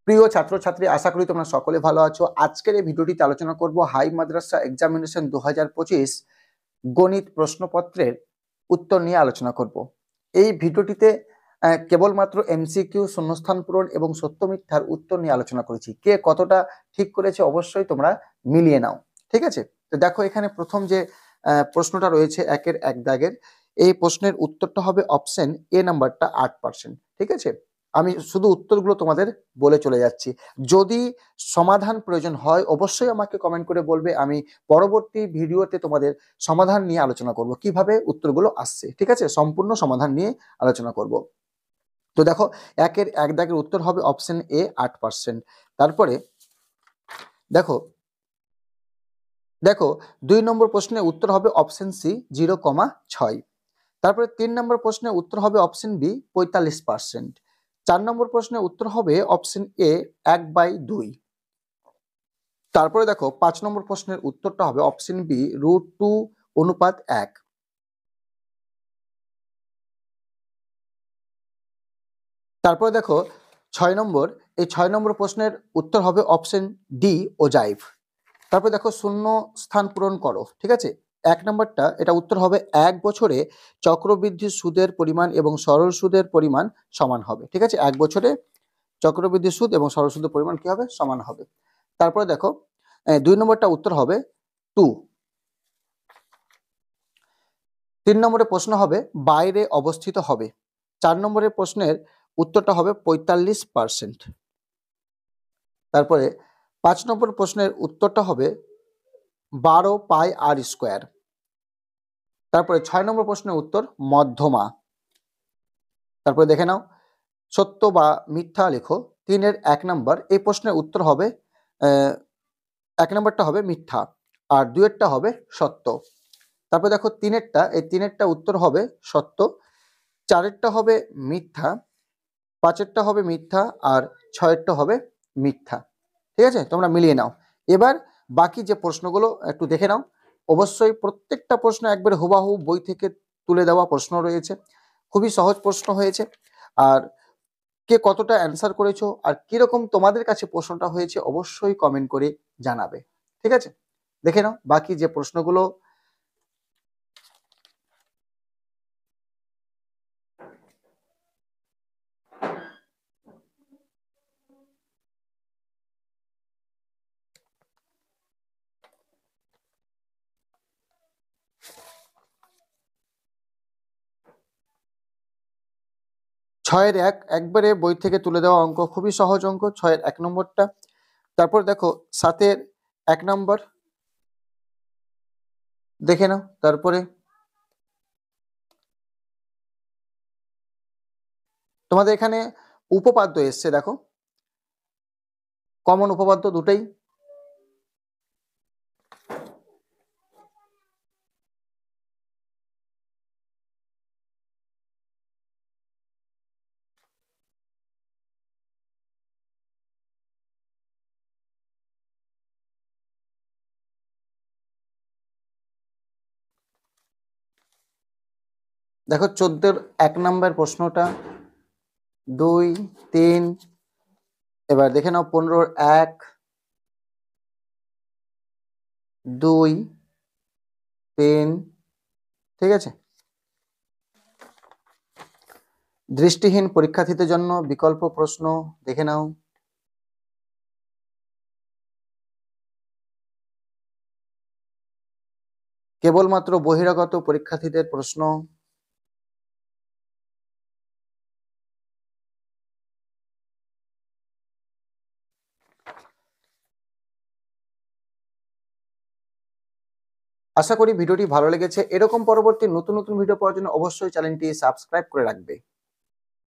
প্রিয় ছাত্রছাত্রী, আশা করি তোমরা সকলে ভালো আছো। আজকের এই ভিডিওটিতে আলোচনা করব হাই মাদ্রাসা এক্সামিনেশন 2025 গণিত প্রশ্নপত্রের উত্তর নিয়ে আলোচনা করব। এই ভিডিওটিতে কেবলমাত্র এমসিকিউ, শূন্যস্থান পূরণ এবং সত্য মিথ্যার উত্তর নিয়ে আলোচনা করেছি। কে কতটা ঠিক করেছে অবশ্যই তোমরা মিলিয়ে নাও, ঠিক আছে? তো দেখো, এখানে প্রথম যে প্রশ্নটা রয়েছে একের এক দাগের, এই প্রশ্নের উত্তরটা হবে অপশন এ, নাম্বারটা 8%, ঠিক আছে? আমি শুধু উত্তরগুলো তোমাদের বলে চলে যাচ্ছি। যদি সমাধান প্রয়োজন হয় অবশ্যই আমাকে কমেন্ট করে বলবে, আমি পরবর্তী ভিডিওতে তোমাদের সমাধান নিয়ে আলোচনা করব, কিভাবে উত্তরগুলো আসছে, ঠিক আছে? সম্পূর্ণ সমাধান নিয়ে আলোচনা করব। তো দেখো, একের এক দাগের উত্তর হবে অপশন এ, 8%। তারপরে দেখো দেখো 2 নম্বর প্রশ্নের উত্তর হবে অপশন সি, 0,6। তারপরে 3 নম্বর প্রশ্নের উত্তর হবে অপশন বি, 45%। 4 নম্বর প্রশ্নের উত্তর হবে অপশন এ, 1/2। তারপরে দেখো 5 নম্বর প্রশ্নের উত্তরটা হবে অপশন বি, √2:1। তারপরে দেখো 6 নম্বর, এই 6 নম্বর প্রশ্নের উত্তর হবে অপশন ডি, ওজাইভ। তারপরে দেখো শূন্য স্থান পূরণ করো, ঠিক আছে? 1 নম্বরটা, এটা উত্তর হবে 1 বছরে চক্রবৃদ্ধি সুদের পরিমাণ এবং সরল সুদের পরিমাণ সমান হবে, ঠিক আছে? 1 বছরে চক্রবৃদ্ধি সুদ এবং সরল সুদের পরিমাণ কি হবে? সমান হবে। তারপরে দেখো 2 নম্বরটা উত্তর হবে 2। 3 নম্বরের প্রশ্ন হবে বাইরে অবস্থিত হবে। 4 নম্বরের প্রশ্নের উত্তরটা হবে 45%। তারপরে 5 নম্বর প্রশ্নের উত্তরটা হবে 12 পাই আর স্কোয়ার। তারপরে 6 নম্বর প্রশ্নের উত্তর মধ্যমা। তারপরে দেখে নাও, সত্য বা মিথ্যা লেখো। 3-এর 1 নম্বর, এই প্রশ্নের উত্তর হবে 1 নম্বরটা হবে মিথ্যা আর 2-এরটা হবে সত্য। তারপরে দেখো 3-এরটা, এই 3-এরটা উত্তর হবে সত্য, 4-এরটা হবে মিথ্যা, 5-এরটা হবে মিথ্যা আর 6-এরটা হবে মিথ্যা, ঠিক আছে? তোমরা মিলিয়ে নাও। এবার বাকি যে প্রশ্নগুলো একটু দেখে নাও। অবশ্যই প্রত্যেকটা প্রশ্ন একবার হুবাহু বই থেকে তুলে দেওয়া প্রশ্ন রয়েছে, খুবই সহজ প্রশ্ন হয়েছে। আর কে কতটা অ্যান্সার করেছো আর কিরকম তোমাদের কাছে প্রশ্নটা হয়েছে অবশ্যই কমেন্ট করে জানাবে, ঠিক আছে? দেখে নাও বাকি যে প্রশ্নগুলো। ছয়ের এক, একবারে বই থেকে তুলে দেওয়া অঙ্ক, খুবই সহজ অঙ্ক, 6-এর 1 নম্বরটা। তারপর দেখো 7-এর 1 নম্বর, দেখে নাও। তারপরে তোমাদের এখানে উপপাদ্য এসছে, দেখো কমন উপপাদ্য দুটোই। দেখো 14-এর 1 নম্বর প্রশ্নটা, 2, 3। এবার দেখে নাও 15-এর 1, 2, 3, ঠিক আছে? দৃষ্টিহীন পরীক্ষার্থীদের জন্য বিকল্প প্রশ্ন, দেখে নাও। কেবলমাত্র বহিরাগত পরীক্ষার্থীদের প্রশ্ন। আশা করি ভিডিওটি ভালো লেগেছে। এরকম পরবর্তী নতুন নতুন ভিডিও পাওয়ার জন্য অবশ্যই চ্যানেলটি সাবস্ক্রাইব করে রাখবে।